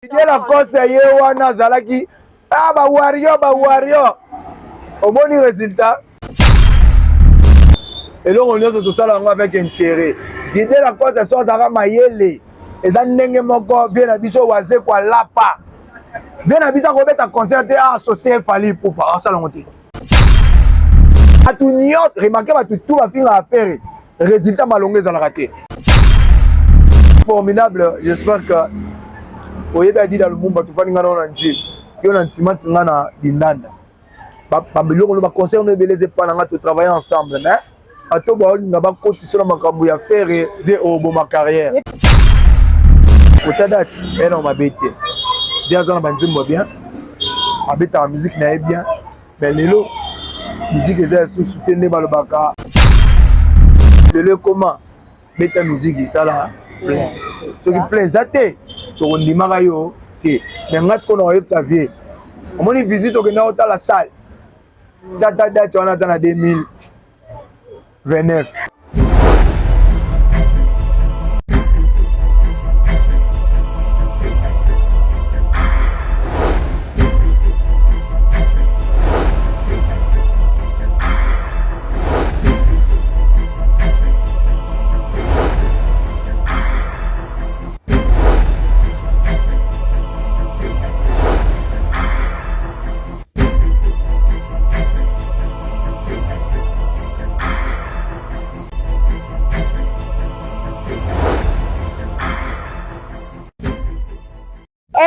Didier Lacoste ye wana zalaki ba wario au bon résultat et là on est tout ça avec intérêt. Didier Lacoste so zaka mayele et dans ndenge moko bien na biso waze kwa lapa bien na biso ko beta concert associé Fally Ipupa ça l'onté a tout nyot remarquer ba tout va finir à faire résultat malongé za la raté formidable. J'espère que oye ba di dans le monde tu fani ngana na njil yo na ntimati ngana dindanda ba biloko lo ba conseil no beleze pa na to travailler ensemble mais ato ba olinga ba koti solo makambo ya faire de obo ma carrière ko tadati eno mabete dia zana ba nzimbo bien abeta musique na bien mais lelo musique eza sous soutenir ba lo baka lelo comment beta musique ça là plein ce qui plaît zate to ndimaka yo te mais ngati ko na yebta vie omoni visite okenda ota la salle tata date wana tana 2029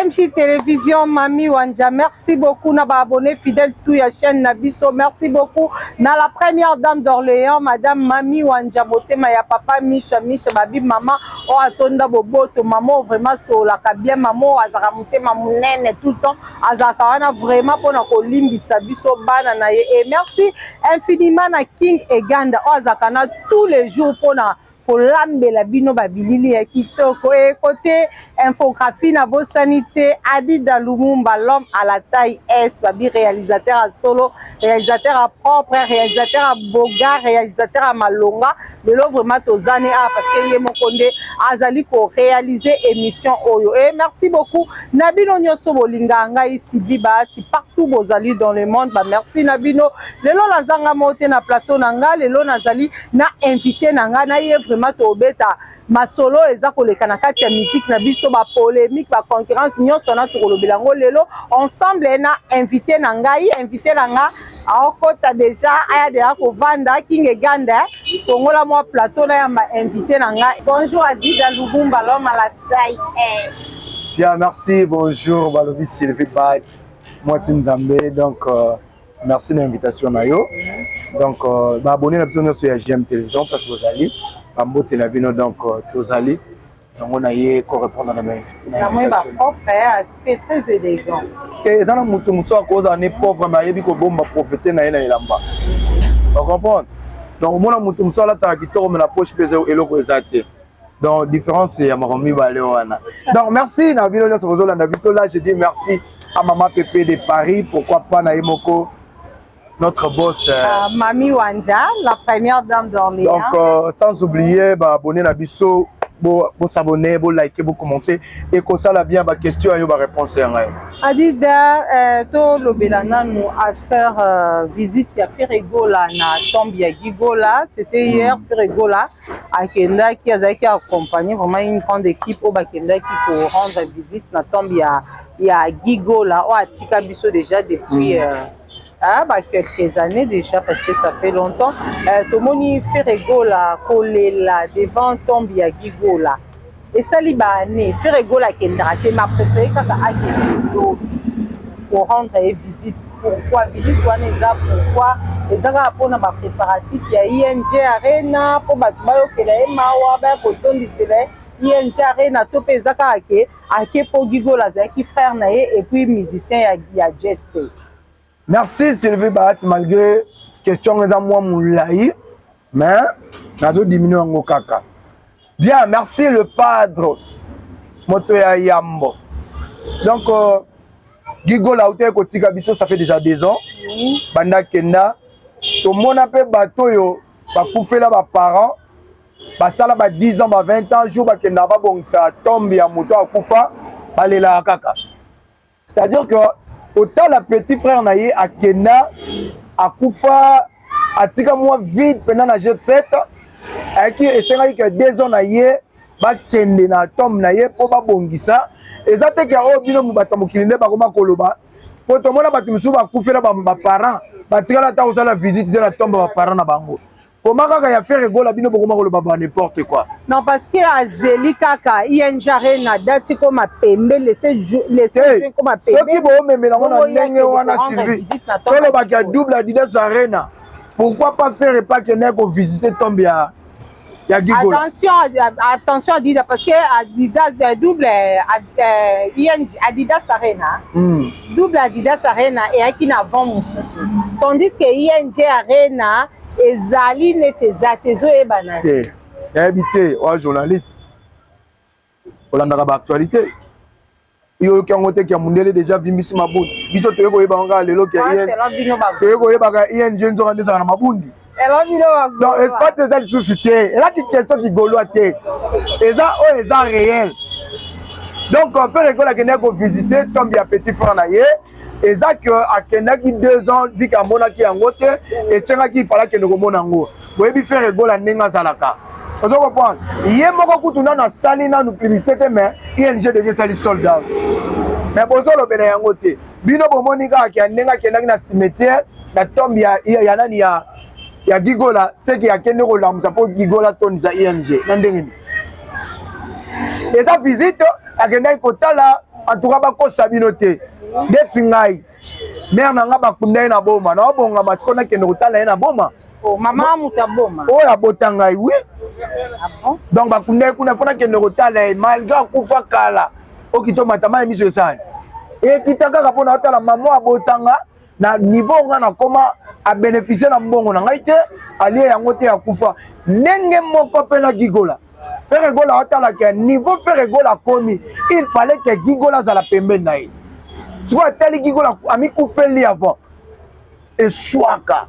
MJ Télévision Mami Wanja, merci beaucoup na ba abonné fidèle tout ya chaîne Nabiso, merci beaucoup na la première dame d'Orléans madame Mami Wanja motema ya papa Misha babi maman o atonda boboto maman vraiment so la bien maman azaka motema munene tout le temps azaka wana vraiment pona ko limbisa biso bana na ye et merci infiniment na King Eganda o azaka na tous les jours pona pour l'ambela bino babilili ya kitoko et côté infographie na vos sanité Adida Lumumba l'homme à la taille S babi réalisateur à solo réalisateur à propre réalisateur à boga réalisateur à malonga de l'eau vraiment tozane parce que yé mokonde azali ko réaliser émission oyo et merci beaucoup Nabino nyoso bolinga ngai sibi baati partout bozali dans le monde ba merci Nabino lelo lazanga moté na plateau nanga lelo nazali na invité nanga na yé vraiment tobeta masolo eza koleka na kati ya musique na biso ba polémique ba concurrence nyonso na tokolobela ngo lelo ensemble na invité na ngai invité nanga aokota déjà aya de akovanda King Eganda kongola moi plateau na ya ma invité na ngai bonjour Adida Lumumba l'homme à la taille S. Bien merci bonjour Balobi Sylvie Bat moi c'est Nzambe donc merci de l'invitation na yo donc ba abonné na biso nyonso ya JM Télévision parce que vous allez Ambo Telabino donc Tozali on a eu quoi répondre à la main. Moi ba propre aspect très élégant. Et dans la mutu à cause on est pauvre mais yebi ko bomba profiter na ina ilamba. On comprend. Donc moi mutu là ta kitoko mais la poche pèse eloko exacté. Donc différence c'est ya maromi balé wana. Donc merci na bino nyonso bozola na biso là je dis merci à maman Pépé de Paris pourquoi pas na Emoko notre boss Mami Wanja, la première dame d'Orléans. Donc sans oublier bah abonner na biso, bo s'abonner, bo liker, bo commenter et que ça la bien ba question ayo ba réponse ya ngai. Adida to lobelana nous à faire visite ya Ferregola na tombe ya Gigola, c'était hier Ferregola akenda qui azaki accompagné vraiment une grande équipe au bakenda qui pour rendre visite na tombe ya Gigola o atika biso déjà depuis quelques années déjà parce que ça fait longtemps. Tout le monde fait Ferregola, Kolela, devant tombe ya Gigola. Et ça li ba né, Ferregola kendra que ma préférée quand à Gigola pour rendre visite. Pourquoi visite wana pourquoi ezaka pona ba préparatif ya ING Arena pour ba bayo kela mawa ba kotondi sele ING Arena to pezaka ake pour Gigola zaki frère na ye et puis musicien ya Jet Set. Merci Sylvie Bat, malgré question de moi moulaï, mais nous diminué en kaka. Bien, merci le padre Motoya Yambo. Donc, Gigo la hauteur Kotika Biso, ça fait déjà 2 ans. Banda Kenda, tout le monde a fait bateau, va pouffer là, mes parents. Basala ba 10 ans, ba 20 ans, jour ba kenda ba bon ça tombe ya moto akufa balela kaka. C'est-à-dire que autant la petit frère naye akena akufa atika moi vide pendant la jet set aki esengaki que 2 ans naye bakende na tombe naye po babongisa eza te ke o bino bato mokili nde bakoma koloba po tomona bato mosusu bakufela baparent batikala ata kosala visite te na tombe baparent na bango. Comment kaka ya faire rigola bino bokoma koloba ba n'importe quoi. Non parce que azeli kaka ING Arena dati ko mapembe laisser ko mapembe. Soki bo memela ngona ndenge wana Sylvie. Tolo ba ka double Adidas Arena. Pourquoi pas faire pas que neko visiter tombe ya Gigola. Attention Adidas parce que Adidas double ING Adidas Arena. Double Adidas Arena et akina avant mon souci. Tandis que ING Arena ezali nete zatezo ebana te habité wa journaliste olandaka ba actualité yo kango te kia mundele déjà vimbisi mabundi biso toye koyeba nga lelo ke toye koyeba ING nzoka ndesa na mabundi donc espace eza lisusu te eza ki question ki goloa te eza o eza réel donc faire école kende ko visiter tombe ya petit frère na ye eza que akendaki 2 ans dika amonaki yango te esengaki ifala kende komona yango boyebi faire egola ndenge azalaka ozo comprendre ye moko kutu nanu asali nanu publicité te mais ING déjà esali sold out mais bozolobela yango te bino bomoni kaka ndenge akendaki na cimetière na tombe ya nani ya Gigola seki akende kolamusa mpo Gigola tondisa ING na ndenge nini eza visite akendaki kotala en tout cas bakosa bino te ndeti ngai mère na nga bakunda ye na boma na obonga masiko nakende kotala ye na boma mama muta boma oyo abota ngai oui donc bakunda ye kuna fo nakende kotala ye malgré akufa kala okito matama ye miso esani ekita kaka mpona otala mama abotanga na niveau nga nakoma abénéficie na mbongo na ngai te alie yango te akufa ndenge moko mpe na Gigola Faire Gigola atalaka niveau Faire Gigola komi il fallait que Gigola azala pembeni na ye soit atali Gigola amikufeli avant eshwaka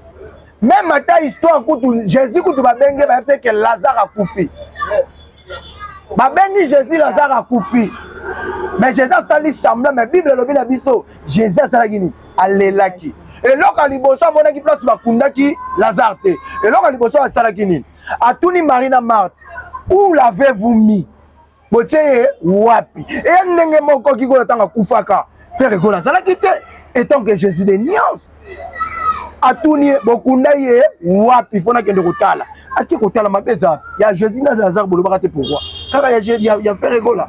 même ata histoire kutu Jésus kutu babenge bayebise ke Lazare akufi babengi Jésus Lazare akufi mais Jésus asali semblant mais Bible elobi na biso Jésus asalaki nini alelaki eloko ya liboso amonaki place bakundaki Lazare te eloko ya liboso asalaki nini atuni Marie na Marthe où l'avez-vous mis botie ye wapi e ndenge moko Gigola tanga kufaka Faire Gigola azalaki te etant que Jésus de nuance atuni bokunda ye wapi fona kende kotala aki kotala mapeza ya Jésus na Lazare bolobaka te pourquoi kaka ya Faire Gigola.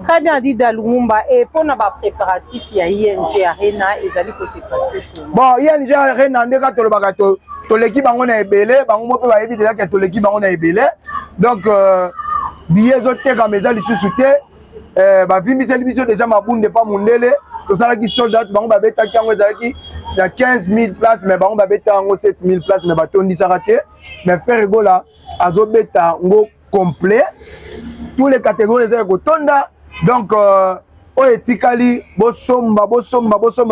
Très bien dit Dalumumba et pour na ba préparatif ya ING Arena ezali ko se passer bon ING Arena ndeka tolobaka to leki bango na ebele bango mo pe ba yebi déjà que to leki bango na ebele donc billet zoteka meza lisusu te ba vimbiseli biso déjà mabunde pa mundele to sala ki soldat bango ba betaki yango ezalaki na 15 000 places mais bango ba beta yango 7 000 places mais batondisaka te mais Faire Gigola azobeta ngo complet tous les catégories ezali kotonda donc oyo etikali bosomba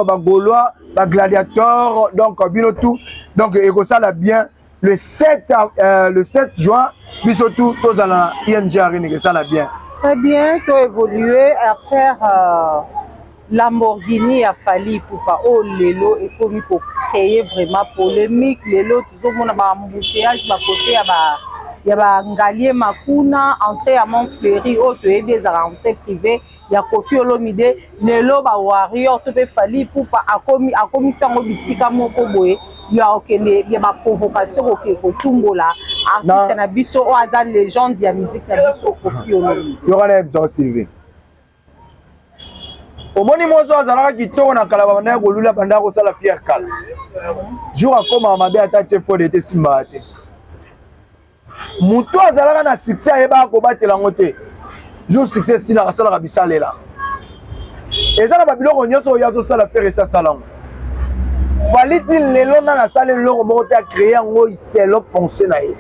bagaulois bagladiateur donc bino tout donc ekosala bien le 7 juin biso tout tozala ING Arena ekosala bien. Très bien, tu as évolué à faire Lamborghini à Fali Ipupa au lelo et comme pour créer vraiment polémique lelo toujours mon embouteillage ba côté ya ba ngalier makuna entrée à Montfleury auto et des entrées privées ya Kofi Olomide lelo ba warrior to pe Fali Ipupa akomi sango bisika moko boye ya okende ya ba provocation ko tumbola artiste na biso o aza légende ya musique na biso Kofi Olomide yokana ebisa Sylvie omoni moso azalaka kitoko na kala banda kolula banda kosala fier kala jour akoma mabe ata tie fode te simba te mutu azalaka na succès ayeba kobatela ngo te jour succès sila asalaka bisalela eza na babiloko nyonso oyo azosala fier esasala ngo faliti lelo na nasala eloko moko te acréer yango selo pensé na ye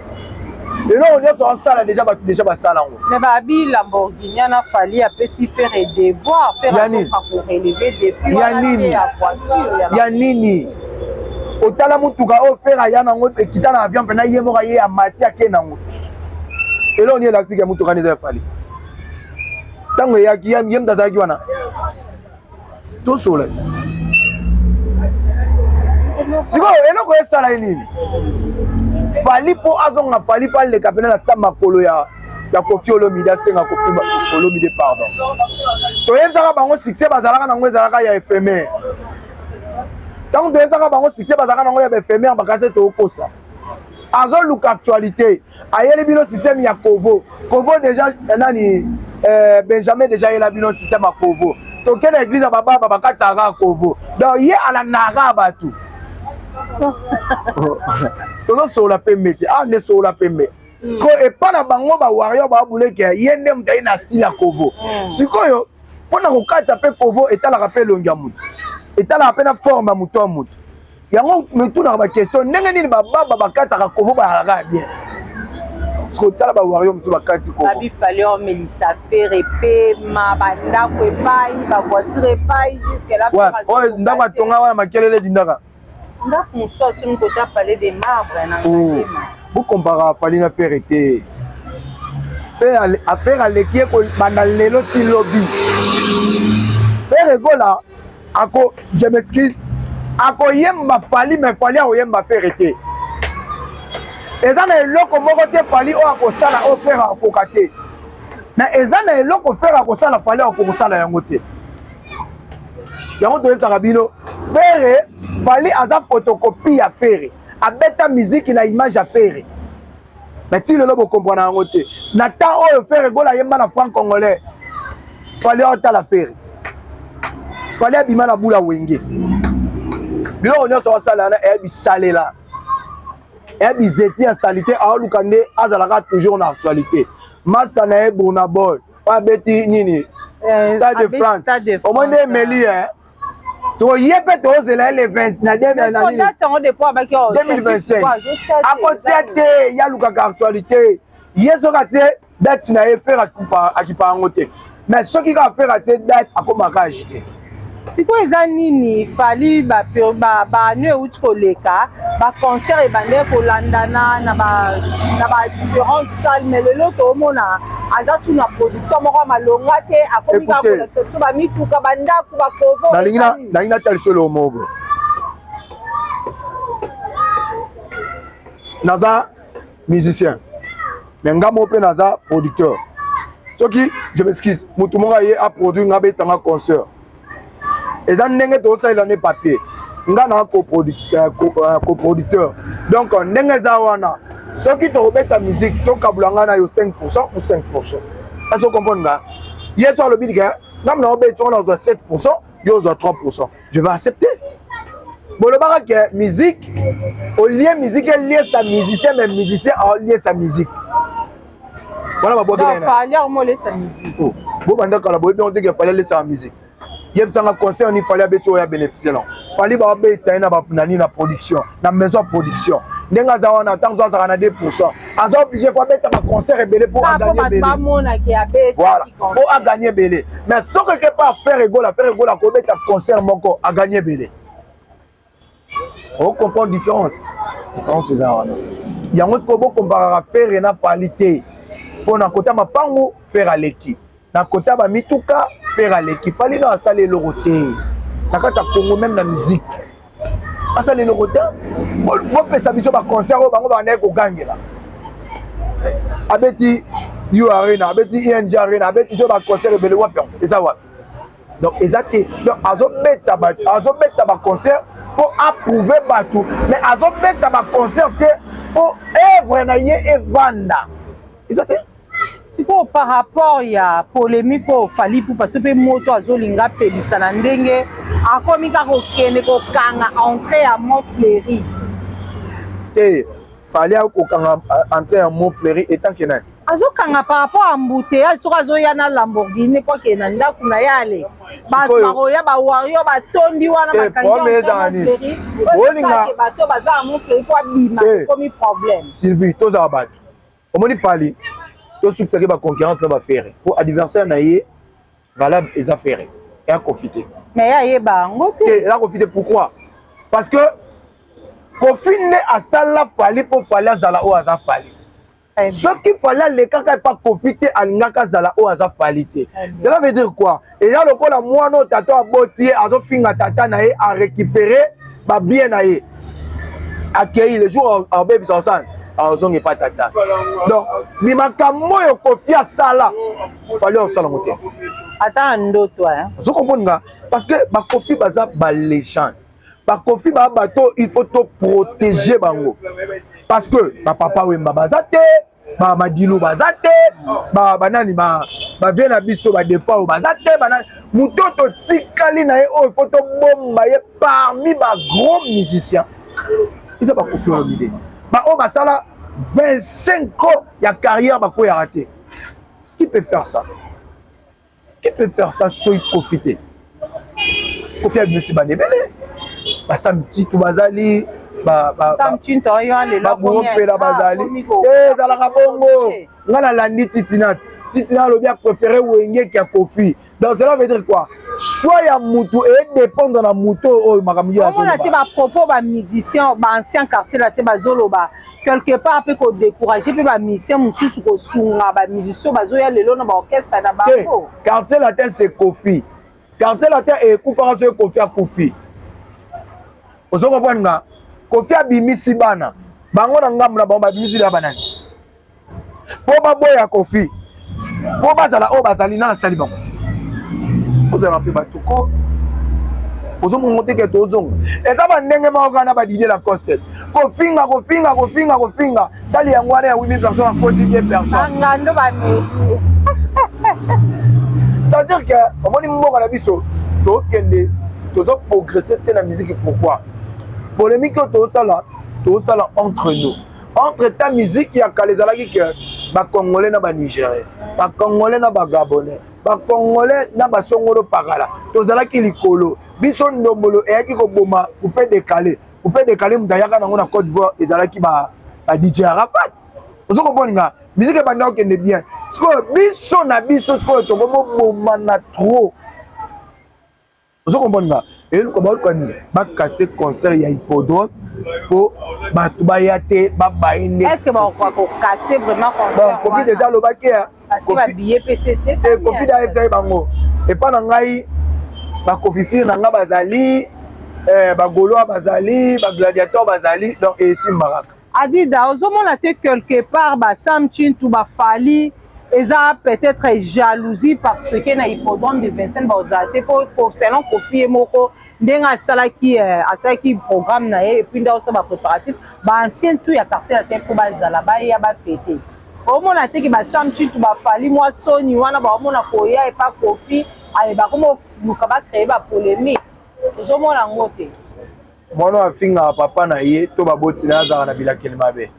lelo nyonso asala déjà bato déjà basala ngo mais babi Lamborghini na Fali apesi faire et devoir faire pour relever défi ya nini otala mutuka o faire ya nango ekita na avion pena ye moko ye ya mati ake nango elo ni elaksiki ya mutuka neza ya Fali tango eyaki ye mtazalaki wana tosola sikoyo eloko esala ye nini fali mpo azonga fali fo aleka pene na sa makolo ya Koffi Olomide asenga Koffi Olomide pardon toyebisaka bango succès bazalaka nango ezalaka ya éphémère ntango toyebisaka bango succès bazalaka nango ya baéphémère bakase tookosa azoluka actualité ayeli bino système ya Kovo déjà nani Benjamin déjà ayela bino système ya Kovo toke na église ya bababa bakataka Kovo donc ye alandaka bato tozosola pembe te nde sola pembe so epa na bango bawario babuleke ye nde moto aye na style ya Kovo sikoyo mpona kokata mpe Kovo etalaka mpe elongi ya moto etalaka mpe na forme ya moto ya moto yango metunaka baquestion ndenge nini bababa bakataka Kovo bayalaka bien kotala bawario mosusu bakati Kovo babifale omelisa fere epema bandako epai bavoiture epai jusque là oyo ndako atonga wana makelele dindaka ndako mosusu asoni kota palais de marbre na ngandema bokompara fali na fere te affaire aleki ye banda lelo ti lobi fere gola je m'excuse akoyemba fali me fali akoyemba fere te eza na eloko moko te fali oyo akosala oyo fere akoka te na eza na eloko fere akosala fali akokosala yango te yango toyebisaka bino fere fali aza photocopie ya fere abeta miziki na image ya fere na ti lelo bokompwana yango te na temps oyo fere gola yemba na franc congolais fali aotala fere fali abima na bula wenge biloko nyonso basala wana eyabisalela eyabizeti ya salite aoluka nde azalaka toujours na actualité master na ye Bournabol oyo abeti nini Stade de France omoi nde emeli so ye mpe tozela ye le 20 na 2025 akotia te yalukaka actualité ye soki atie date na ye fere akipa yango te mais soki kaka fere atie date akomaka agite sikoyo eza nini fali banu euti koleka baconcert ebande kolandana na badifférente salle mais lelo toomona aza su na production moko ya malongwa te akomi kaka kolakisa biso bamituka bandako bakovo nalingi natalisa eloko moko naza musicien mais nga mo mpe naza producteur soki je m'excuse motu moko aye aproduire nga betanga concert eza ndenge tozosalela ne papier nga na coproducteur donc ndenge eza wana soki tokobeta musique tokabula nga na yo 5% ou 5% est-ce que comprendre nga ye so alobi dike nga mna obeti wana ozwa 7% yo ozwa 3% je vais accepter bolobaka ke musique olie musique elie sa musicien mais musicien aolie sa musique wana babwakebobanda kala boyebi on teke fali alesa ya musique yebisanga concert ni fali abeti oyo abénéficie non fali babetisa ye na production na maison ya production ndenge aza wana ntango azalaka na 2% aza oblige fo abeta baconcert ebele mpo aganye ebele mais soki eke mpe affaire egola akobeta concert moko aganye ebele ocomprendre différence eza wana yango sikoyo bokomparaka fere na fali te mpo na kota mapangu fere aleki na kota bamituka fere aleki fali na asala eloko te na kati ya Congo même na musique asala eloko te bopesa biso baconcert oyo bango bandaye kogangela abeti U Arena abeti ING Arena abeti so baconcert ebele wapi eza wapi donc eza te donc azobeta baconcert mpo approuve bato mais azobeta baconcert te mpo œuvre na ye evanda eza te sikoyo par rapport ya polémique oyo fali pupa so mpe moto azolinga apelisa na ndenge akomi kaka kokende kokanga entrée ya Mont Fleuri te fali akokanga entrée ya Mont Fleuri etanke nani azokanga par rapport ya mbuteyage soki azoya na Lamborghini mpo akende na ndako na ye ale bato bakoya bawario batondi wana bakangi bato baza ya Mont Fleuri mpo abima ekomi problème Sylvie tozala bato omoni fali tosukisaki baconcurrence na bafere po adversaire na ye valable eza fere e akofite mais ye ayeba yango te eza akofite pourquoi parce que Koffi nde asala fali mpo fali azala oyo aza fali Ce qu'il fallait les caca pas profiter à l'ingaka zala ou à sa qualité. Cela veut dire quoi? Et là le la moi non tato a botier à finga tata nae à récupérer ba bien nae. Accueillir le jour en baby sans sang. Alors on n'est pas tata. Donc ni makamo yo kofia sala. Fallait on sala moté. Attends un autre hein. Vous comprenez parce que ba kofi baza ba légende. Ba kofi ba bateau il faut te protéger bango. Parce que ma papa wemba bazate, ba madilo bazate, ba banani ba vient na biso ba défend bazate, banani mutoto tikali na o il faut to bomba ye parmi ba gros musiciens. Ils sont pas confiants en l'idée. Ba o basala 25 ans ya carrière ba ko ya raté. Qui peut faire ça? Qui peut faire ça sans y profiter? Kofi a monsieur Banebele. Ba sam petit bazali babuopela bazali ezalaka bongo nga nalandi titinati titina alobi apréféré wenge kia kofi. Donc cela veut dire quoi? Choix ya mutu edépendre na mutu oyo makambo ya on a te bapropos bamusicien baancien quartier la te bazoloba quelque part mpe kodécourage mpe bamusicien mosusu kosunga bamusicien bazoya lelo na baorchestre na bango. Quartier latin c'est kofi. Quartier latin ekufaka so kofi akufi. Ozo comprendre nga? Kofi abimisi bana bango na ngambu na bango babimisi na banani po baboya kofi po bazala oyo bazali na asali bango ozala mpe batuko ozomongo te ke tozonga eza bandenge moko kaka na badidie la coste kofinga sali yango wana ya 8000 personnes akoti bien personne c'est-à-dire que omoni mboka na biso tokende tozoprogresse te na musique. Pourquoi? Polémique tosala entre nous. Entre ta musique ya kalezalaki ke ba congolais na ba nigérien, ba congolais na ba gabonais, ba congolais na ba songolo pakala. Tozalaki likolo. Biso ndombolo eyaki ko boma couper décaler mutayaka nango na Côte d'Ivoire ezalaki ba DJ Arafat. Ozo komponinga musique ba ndako kende bien. Siko biso na biso siko to boma na trop. Ozo komponinga et nous comment on casser concert ya hippodrome pour batu bayate babaine. Est-ce que on va casser vraiment concert? Bon, Covid déjà le baquet parce que va billet PCC. Et Covid a fait bango. Et pas ngai ba Covid na nga bazali ba Gaulois bazali, ba gladiateur bazali donc ici Marak. Adida ozomona te quelque part ba Sam Chintu ba Fali eza peut-être jalousie parce que na hippodrome de Vincent Bauzate pour selon Kofi moko ndenga asalaki programme na ye et puis nda osa ba préparatif ba ancien tout ya quartier la tête pour bazala ba ya ba fêter omona te ki ba Sam Chintu ba Fali moi soni wana ba omona koya et pas Kofi ale ba komo luka ba créer ba polémique ozomona ngote mwana afinga papa na ye to ba botina za na bilakeli mabe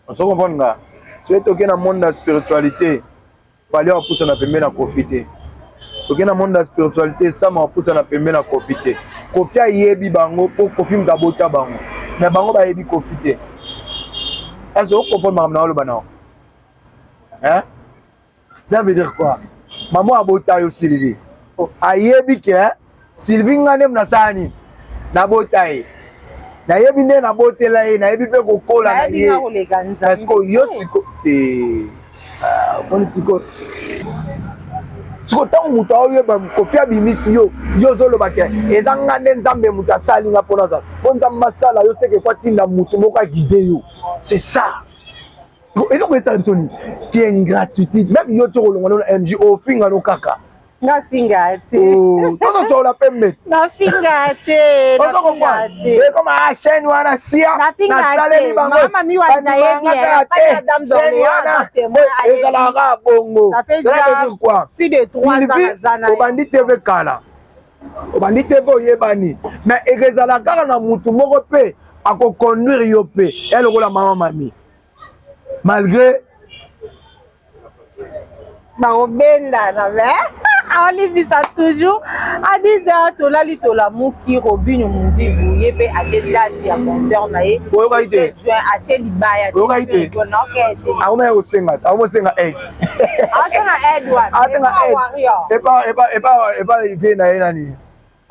on se comprend nga. Si tu es dans le monde de la spiritualité, il fallait pousser na pembe na profiter. Tu es dans le monde de la spiritualité, ça m'a poussé na pembe na profiter. Kofi a yebi bango pour kofi mkabota bango. Mais bango ba yebi profiter. Est-ce que vous comprenez ma le banao? Hein? Ça veut dire quoi? Maman a bota yo Sylvie. A yebi ke Sylvie nganem na sani na bota ye. Na yebi nde na botela ye na yebi pe kokola na ye parce que yo siko siko tango mutu aoyeba Kofi abimisi yo ozoloba ke ezanga nde nzambe mutu asalinga mpona za mpo nzambe asala yo seke kwa tinda mutu moko aguide yo c'est ça eloko esala biso nini ki ingratitude même yo ti kolongwa na mg ofinga no kaka nafinga te toto sola pembe nafinga te comme a chaîne wana sia na saleli bango mama mi wa jaye bien madame Dorléans ezalaka bongo ça fait déjà plus de 3 ans zana obandi tv kala obandi tv oyebani mais ekezala kaka na mutu moko pe akoconduire yo pe elokola mama mami malgré baobenda na on lit ça toujours Adida tolali tolamuki Robinho Mundibu yepe adelati ya concert na ye oyokaite acheli baya oyokaite auna osenga egg asenga Edward epa ivie na ye nani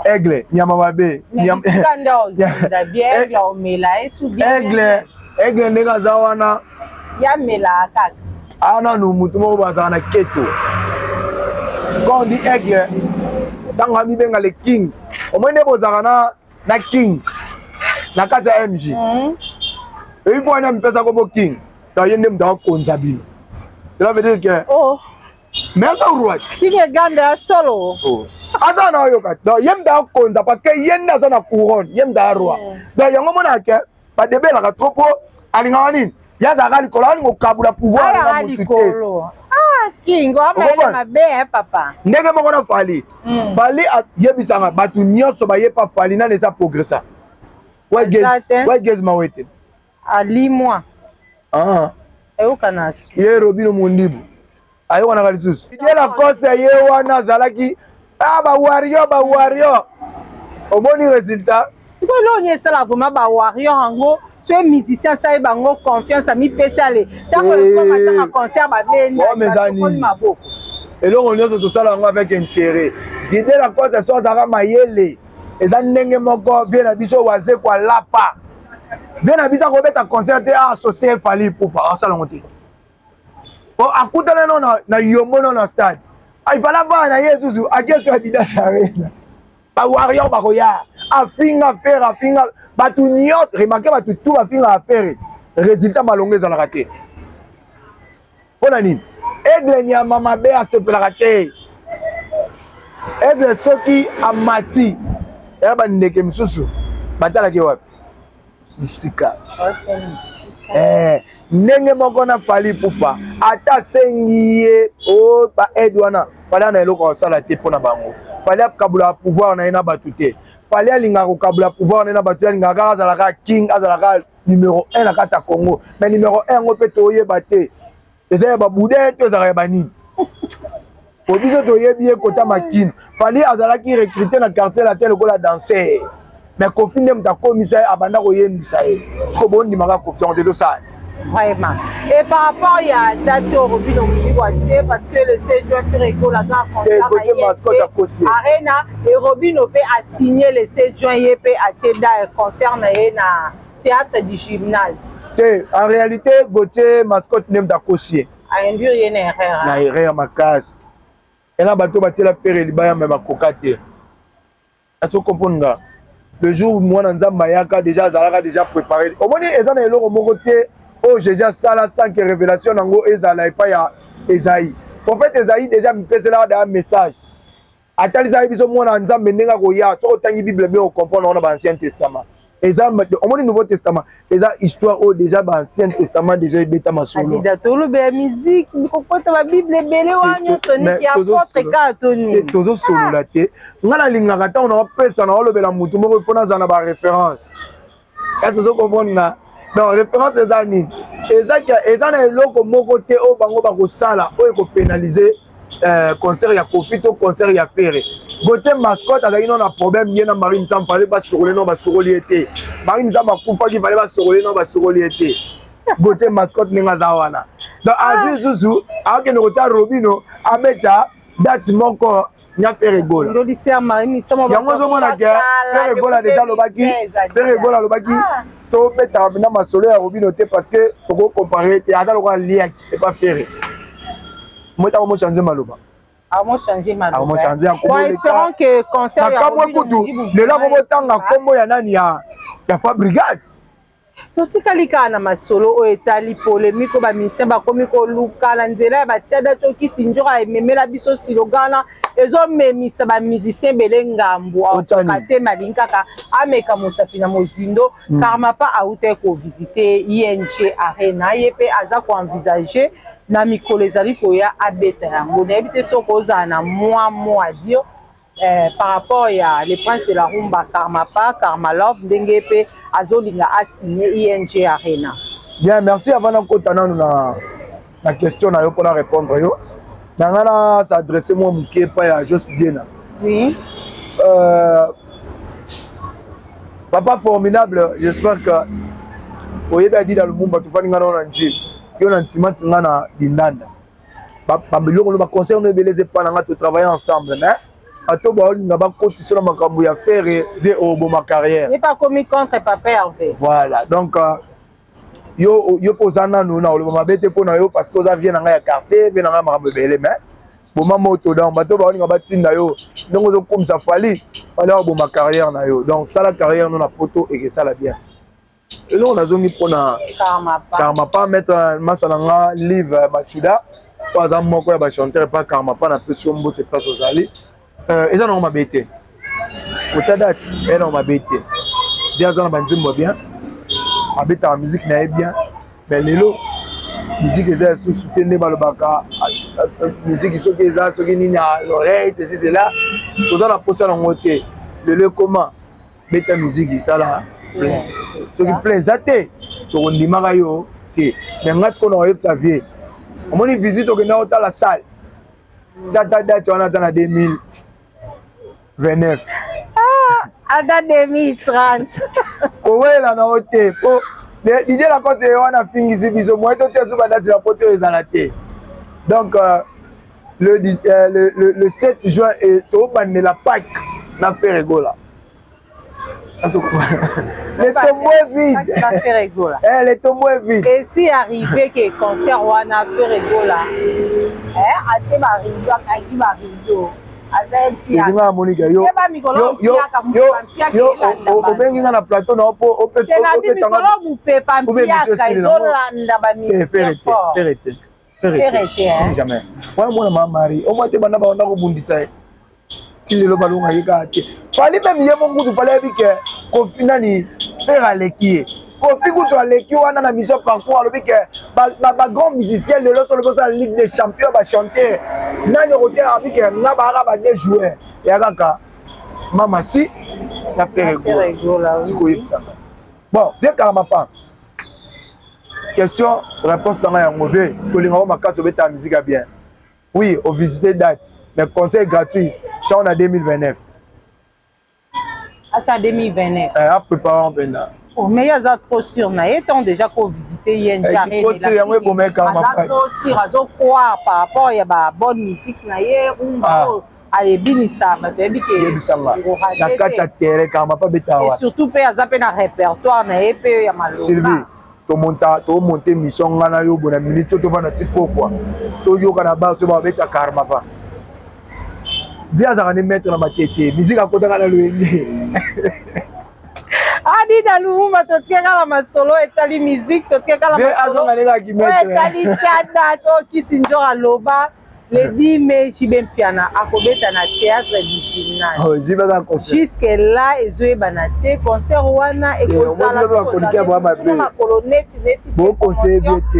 aigle nyama mabe nyama bien aigle omela esu bien aigle aigle ndenge aza wana yamela kaka ana no mutu moko bazala na keto. Quand on dit aigle ntango amibenga le king omoi nde bozalaka na king na kati ya MJ eyi po wana mipesa kombo king ta ye nde mutu akonza bino. Cela veut dire que mais aza roi king eganda ya solo aza na oyoka donc ye mutu akonza parce que ye nde aza na couronne ye mutu ya roi donc yango monake badebelaka trop po alingaka nini ye azalaka likolo alinga okabula pouvoir na mutu te. King amaele mabe papa ndenge moko na Fally Fally ayebisanga bato nyonso bayepa Fally nani eza progressa wegezima wete alimwa eyokanaso ye Robino Mondibu ayokanaka lisusu ye Lacoste ye wana azalaki bawario omoni résultat sikoyo elongi esala vraimen bawario yango so musicien asali bango confiance amipesi ale ntango ekoma ntanga concert babendakoli maboko eloko nyonso tosala yango avec intérêt dide Lacoste so azalaka mayele eza ndenge moko vie na biso waze kwalapa vie na biso akobeta concert te associe Fally Ipupa asala yango te akutana no na yombo no na stade ifala avaa na ye susu akeso Adidas Arena bawario bakoya afinga fere afinga bato nyonso remarke bato tu bafinga afere résultat malongo ezalaka te mpona nini aigle nyama mabe asepelaka te aigle soki amati eya bandeke misusu batalaki wapi bisika ndenge moko na Fally Ipupa ata asengi ye baaide wana Fally na eloko akosala te mpona bango Fally akabula pouvoir na ye na bato te Fally alingaka kokabula pouvoir na ye na bato alingaka kaka azalaka king azalaka numéro 1 na kati ya Congo mais numéro 1 yango mpe toyeba te eza ya babude to ezalaka ya banini po biso toyebi ye kota makini Fally azalaki recruté na quartier la te lokola danser mais Kofi nde mutu akomisa ye abanda koyembisa ye siko bondimaka Kofi yango te tosala vraiment et par rapport à date au Robino Mondibu parce que le 16 juin Ferrego la concert Arena et Robino peut a signé le 16 juin yep a teda concert na théâtre du gymnase en réalité Gauthier mascotte nem d'acossier a induire une erreur na erreur makasi et là bato batela faire libaya même makoka te est-ce que comprendre le jour où moi nzamba yaka déjà zalaka déjà préparé au moins ezana eloko moko te oh Jésus sala sans que révélation nango ezala et pas ya Esaïe prophète Esaïe déjà me pèse là un message ataliza biso mona nzambe ndenga ko ya so tangi bible bien on comprendre dans l'ancien testament exemple au moins nouveau testament eza histoire au déjà dans ancien testament déjà beta masolo adida tolo be musique ko kota ba bible belé wanyo soni ki apôtre ka toni tozo solo la te ngala lingaka ta on pesa na olobela mutu moko fona za na ba référence est-ce que vous comprenez na non référence eza nini eza na eloko moko te oyo bango bakosala oyo ekopénalize concert ya Kofi to concert ya Ferre Gauthier mascotte azalaki no na problème ye na Marie Nzambe fale basokole no basokoli ye te Marie Nzambe akufaki fale basokole no basokoli ye te Gauthier mascotte ndenge aza wana donc azwi susu akokende kotia Robino abeta date moko nya Ferregola yango ozomona ke Ferregola deja alobaki tobeta na masolo ya Robino te parce que toko comparer te aza lokola liaki et pas Ferre moi t'as changer maloba espérons que concert ya Robino de là comme tanga kombo ya nani ya Fabregas totikali kaka na masolo oyo etali polémique oyo bamisien bakomi koluka na nzela ya batia date oyo kisi nzoka ememela biso silogana ezomemisa bamusicien bele ngambu aotoka te malingi kaka ameka mosapi na mozindo karma pa auta kovisite ING Arena ye mpe aza koenvisage na mikolo ezali koya abeta yango nayebi te soki ozala na mois dire par rapport à les princes de la rumba Karma Love ndenge pe azolinga a signé ING Arena. Bien, merci avant de na question na yo pour répondre yo. Nangana s'adresser moi muké pa ya Jos Diena. Oui. Papa formidable, j'espère que oyeba dit dans le monde tu fani ngana na nji. Yo na ntimati ngana dindanda. Ba biloko ba concert no beleze pa nga to travailler ensemble, mais ato ba olinga ba koti sur makambo ya faire de obo ma carrière. Il n'est pas commis contre papa Hervé. Voilà, donc yo posana no na oloba mabete pona yo parce que oza vient na nga ya quartier vient na nga makambo belé mais boma moto donc bato ba oninga batinda yo donc ozo comme ça fali boma carrière na yo donc ça la carrière no na poto et que ça la bien et là on a zongi pona karma pas mettre masala nga livre Machuda par exemple moko ya ba chanteur pas karma pas na pression mbote place ozali eza na mabete kocha date eza na mabete dia za na banzimbo bien abeta la musique na bien mais lelo musique eza sous soutenir balobaka musique soki eza soki nini à l'oreille ceci c'est là toza na posa na ngote lelo comment beta musique ça là soki plein zate to ndimaka yo te mais ngati ko na oyebisa vie omoni visite okenda ota la salle jata date wana ta na 2029 Ada 2030. Kowela na ote po l'idée la côté wana fingisi biso moi to tia zuba date la poto ezala te. Donc le 7 juin et to banne la Pâques na faire rigola. Les tombeaux est vide. Na faire rigola. Les tombeaux est vide. Et si arrivé que concert wana faire rigola. Ate ba rigola kaki ba rigola. C'est dinga Monica yo obengi na plateau na ope jamais wana mwana mamari o mwate bana ba ndako bundisa ti lelo balonga yeka te fali même ye mongudu pale bike kofina ni faire alekie kofi kutu aleki wana na mission parcours alobi ke ba grand musicien lelo so le la Ligue des Champions ba chanter nani roter abi ke nga ba ba des joueurs ya kaka mama si na Pérégola siko yipsa bon bien karama pas question réponse dans ya mauvais ko linga o makaso beta musique bien oui au visiter date mais conseil gratuit ça on a 2029 à 2029 à préparer en peine. Oh, mais il y a trop sûr, mais étant déjà qu'on visiter, il y a une carrière. Il y a trop sûr, croire par rapport à la bonne musique, il y a et surtout, il y a un répertoire, il y a un Sylvie, tu montes mission, tu as une minute, tu vas dans quoi. Tu vas avec ta karma. Viens à mettre dans ma tête, musique à côté de la Adi daluma totieka la masolo etali musique totieka la masolo etali tiada to kisinjora loba le 10 mai Chibempiana akobeta na théâtre du gymnase jusque là ezoe banate concert wana ekozala na colonette neti bo conseil bien te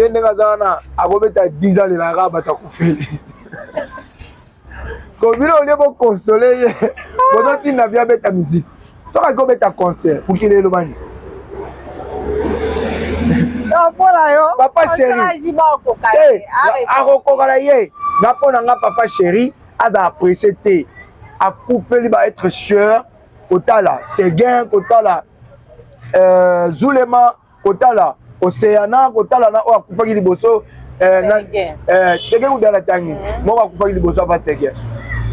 ndenga zana akobeta 10 ans la raba ta kufeli komilo ole bo consoler bodo tinda bien beta musique. Ça va comme un concert pour qu'il ait le mani. Papa chéri. Papa chéri, a apprécié a couvert va être cher. Kotala, Séguin, Kotala, Zulema, Kotala, Océana, Kotala, na o akufa ki liboso. Séguin ou dans la tangi. Moi akufa ki liboso va Séguin.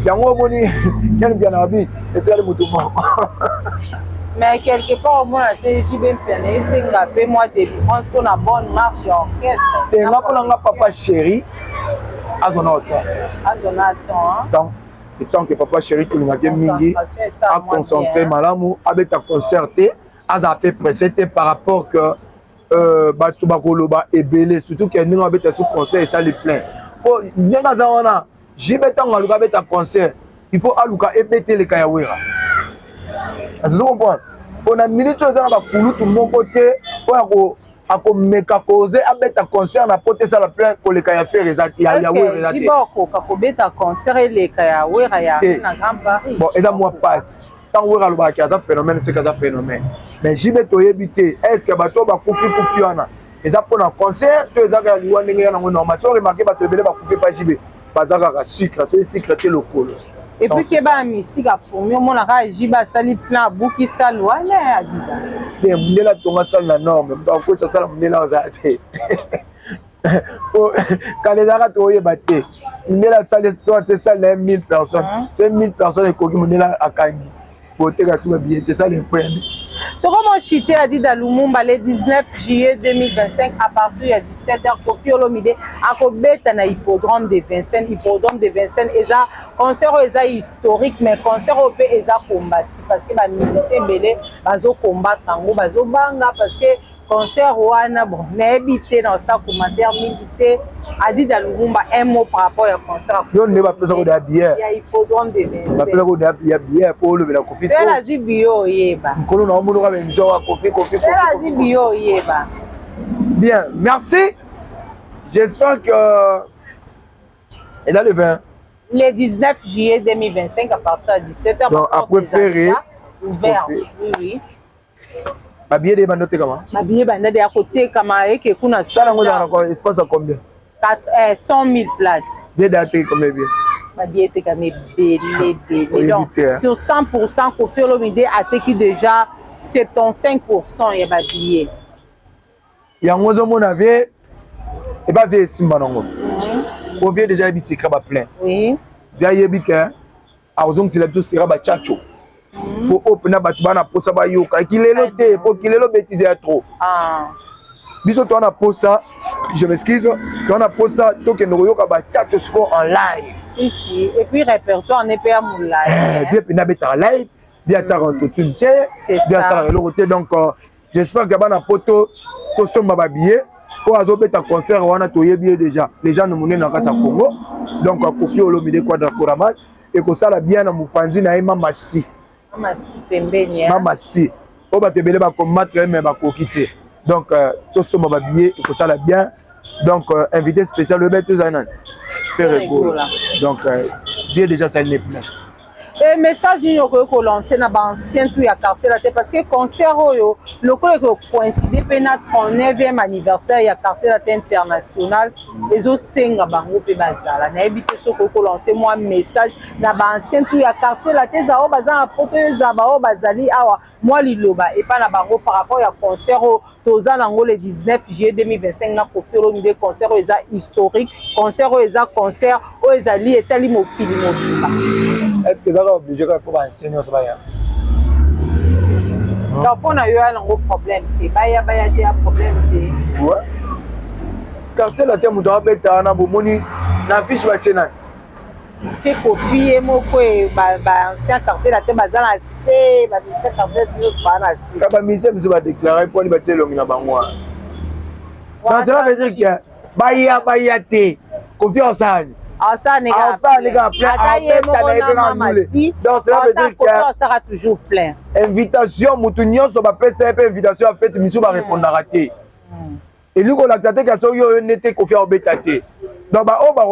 Yango moni ken bien abi etali mutu moko mais quelque part au moins la JB Mpiana esenga pe moi délivrance pour la bonne marche orchestre et nga pona nga papa chéri azonata donc le temps que papa chéri tout le mingi a concentré malamu abeta concerté aza pe pressé par rapport que batu bakoloba ebele surtout que ninga abeta sous concert ça le plein oh ninga zawana Jibeta ngaluka beta concert, il faut aluka epete le kayawera. Vous comprenez? On a minute sur ça ba kulu tout mon côté pour ako meka cause abeta concert na pote ça la plein ko le kaya faire rezati ya yawera. Diboko kako beta concert le kayawera ya na Grand Paris. Bon, et ça moi passe. Tant wera lo ba kaza phénomène c'est kaza phénomène. Mais jibeto yebité, est-ce que bato ba kufi wana? Et ça pour un concert, tu es à liwa ndenge na normal. So remarquer bato bele ba kufi pas jibe. Bazaka sucre, c'est sucre te lokolo. Et puis que ba mystique a formé mon la jiba sali plan buki sal wala adida. De mundela tonga sal na norme, donc ko ça mundela ozate. Quand les arats toye baté, mundela sal soit sal 1000 personnes. C'est 1000 personnes et ko mundela akangi. Pour te ga suma billet, c'est ça le point. Comment Chité a dit dans Lumumba le 19 juillet 2025 à partir de 17h Kofi Olomide à Kobeta na hippodrome de Vincennes. Hippodrome de Vincennes eza concert eza historique mais concert au pe eza combattu parce que ba musicien belé bazo combattre tango bazo banga parce que concert wana bon n'habité dans sa commentaire milité a dit dans Lumumba un mot par rapport au concert. Yo ne va pas ça de bière. Il y a hippodrome de Vincennes. Ba pesa ko de bière pour le la Kofi. C'est la zibio yeba. Nkolo na omuno ka émission wa Kofi. C'est la zibio yeba. Bien, merci. J'espère que et là le 20 le 19 juillet 2025 à partir de 17h. Donc après ferré ouvert. Oui oui. Ba billet de banote comment? Ba billet banda de à côté kama eke kuna ça là on a encore espace à combien? 100 000 places. Billet d'attente combien bien? Ba billet te comme belé. Donc sur 100% Kofi Olomide a teki déjà 75% ya ba billet. Ya ngozo mon avait et ba vie simba nango. On vient déjà bi secret ba plein. Oui. Dia yebi ke a ozong tila biso sera ba chacho. Pour open batu bana posa ba yoka kilelo te pour kilelo bêtise ya trop. Ah. Biso to na posa, je m'excuse, to na posa to ke no yoka ba chacho score en live. Si et puis répertoire n'est pas mon live. Bien pina beta live, bien ça rentre tout une terre, bien ça le côté donc j'espère que bana poto to somba ba billet pour azobeta concert wana to yebi déjà. Les gens nous monnaient dans kata Congo. Donc Kofi Olomide Quadra Koramal et ko sala bien na mupanzi na ema masi. Masi pembeni. Mama si. O ba tebele ba combattre mais ba kokite. Donc to somba ba billet et ko sala bien. Donc invité spécial le bête Zanan. C'est rigolo. Donc bien déjà ça n'est plein. Et message nous avons lancé dans l'ancien tout ya quartier là parce que concert oyo le ko coïncider pe na 39e anniversaire ya quartier là international les autres senga bango pe bazala na ebité so ko lancer moi message na l'ancien tout ya quartier là te za o bazala poto za ba o bazali awa moi liloba et pas na bango par rapport ya concert toza nango le 19 juillet 2025 na Kofi Olomide concert eza historique concert eza concert o ezali etali mokili mobimba. Est-ce que vous êtes obligé de faire un signe? Donc, on a eu un problème. Baya des problème. Ouais. Quartier la terre, on a un bomoni, la fiche va chez nous. C'est Kofi et Moko et ancien quartier la terre, bazan assez, ancien quartier de Banassi. Quand la mission va déclarer pour les bâtiments longs dans Bangoua. Donc, cela veut dire que Baya te, confiance en nous. Ça n'est pas plein. Donc cela veut dire que ça sera toujours plein. Invitation, Moutounion, ça va faire cette invitation à fait, Missou va répondre à rater. Et nous, on a traité qu'à ce yo n'était confié en bétaté. Donc, on va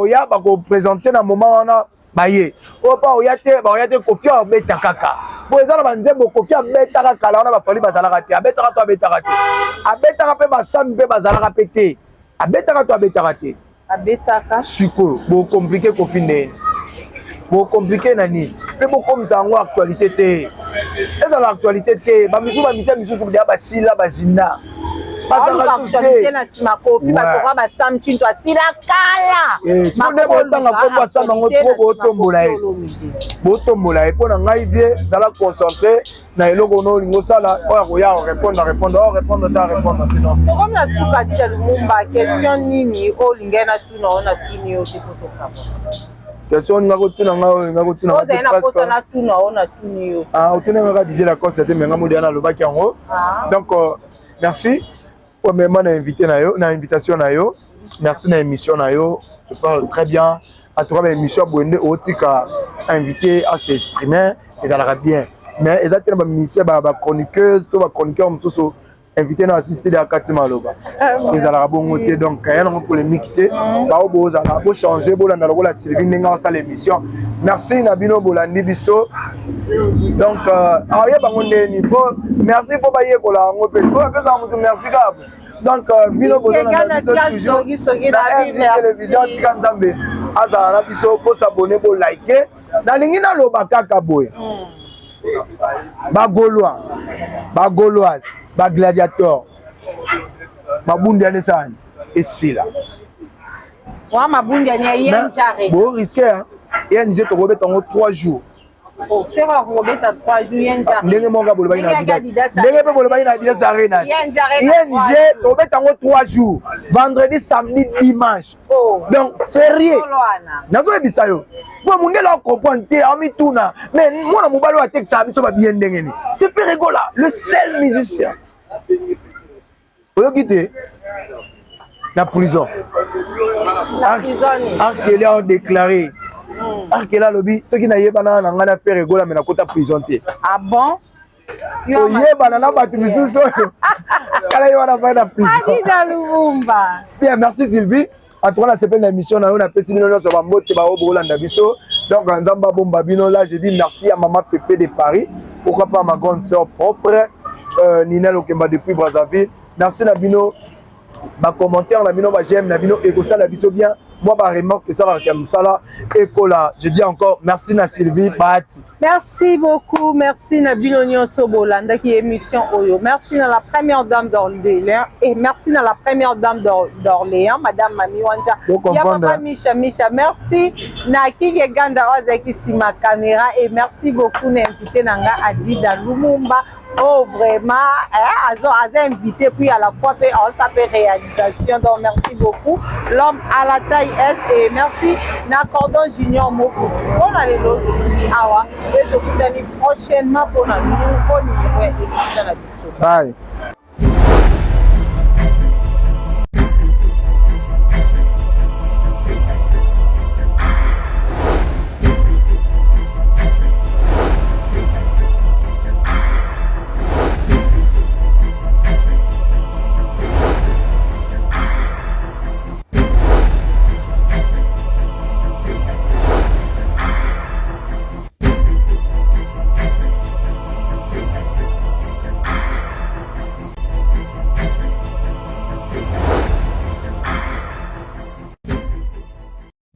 présenter dans le moment où on a baillé. On va confié en bétakaka. Pour exemple, on va confier en bétakaka. Là, on va fallu bazala rater. A bétakaka, bétakaka. A bétakaka, basam, bazala rater. A bétakaka, bétakaka. Abetaka suko bo compliqué ko finde bo compliqué nani pe bo comme tango actualité té et dans l'actualité té ba misu ba mita misu ko dia ba sila ba zinda ba actualité na sima Kofi ba to ba sam chinto asila kala ma ko tanga ko ba sam ngo to bo tombola e pona ngai vie zala concentré na eloko no lingo sala o ya répondre sinon comme la suka dit Lumumba question nini o lingena tu na ona tuni o tipotoka question ngako tuna ngako tuna ah otuna ngaka DJ la concert mais ngamo dia na lobaki yango donc merci premièrement na invité na yo na invitation na yo merci na émission na yo je parle très bien à travers l'émission Bwende Otika invité à s'exprimer et ça l'ira bien mais exactement ba ministère ba chroniqueuse to ba chroniqueur msoso invité na assister à Katima Loba et ça l'ira bon côté donc il y a une polémique té ba obo za la bo changer bo landa la Sylvie ndenga sa l'émission merci Nabino Bolandi biso donc aye bango ndeni po merci po ba yekola ngo pe po pesa mutu merci kab donc bino bozana na biso toujours na télévision tika ndambe azala na biso po s'abonner bo liker na lingi na loba kaka boye ba Gauloise ba gladiateur mabundi ane sana esila wa mabundi ane yenjare bo risqué hein yenje to robeta ngo 3 jours Oh, faire Robert à 3 jours, Yenja. Ndenge monga bolo baina Adidas. Ndenge pe bolo baina Adidas arena. ING to bet en 3 jours. Vendredi, samedi, dimanche. Oh. Donc férié. Nazo ebisa yo. Bo mundela comprendre te ami tuna. Mais moi na mobalo atek sa biso ba bien ndenge ni. C'est Ferrego là, le seul musicien. Oyo kité. La prison. Arkeli a déclaré. Arkeli a lobby. Ceux qui n'aient pas n'a pas fait rigoler mais n'a pas prison. Ah bon? Oye banana batu misuso. Kala yo na pas na prison. Adida Lumumba. Bien, merci Sylvie. En tout cas, c'est une émission on a fait millions sur Bambote ba Bolanda biso. Donc Nzamba Bomba Bino là, je dis merci à maman Pépé de Paris. Pourquoi pas ma grande sœur propre Nina Lokemba depuis Brazzaville. Merci Nabino. Ba commentaire la bino ba j'aime la bino eko ça la biso bien moi ba remarque ça va comme ça là eko là je dis encore merci na Sylvie Bati. Merci beaucoup, merci na bino nyonso bolanda qui émission oyo. Merci na la première dame d'Orléans et merci na la première dame d'Orléans madame Mami Wanja. Ya papa Misha merci na Kige Ganda Ozaki sima caméra et merci beaucoup na invité nanga Adida Lumumba. Oh vraiment, ils ont invité puis à la fois on s'appelle réalisation. Donc merci beaucoup. L'homme à la taille S et merci na Cordon Junior Moko. On a les autres ici awa et je vous donne prochainement pour un nouveau numéro d'émission. Bye.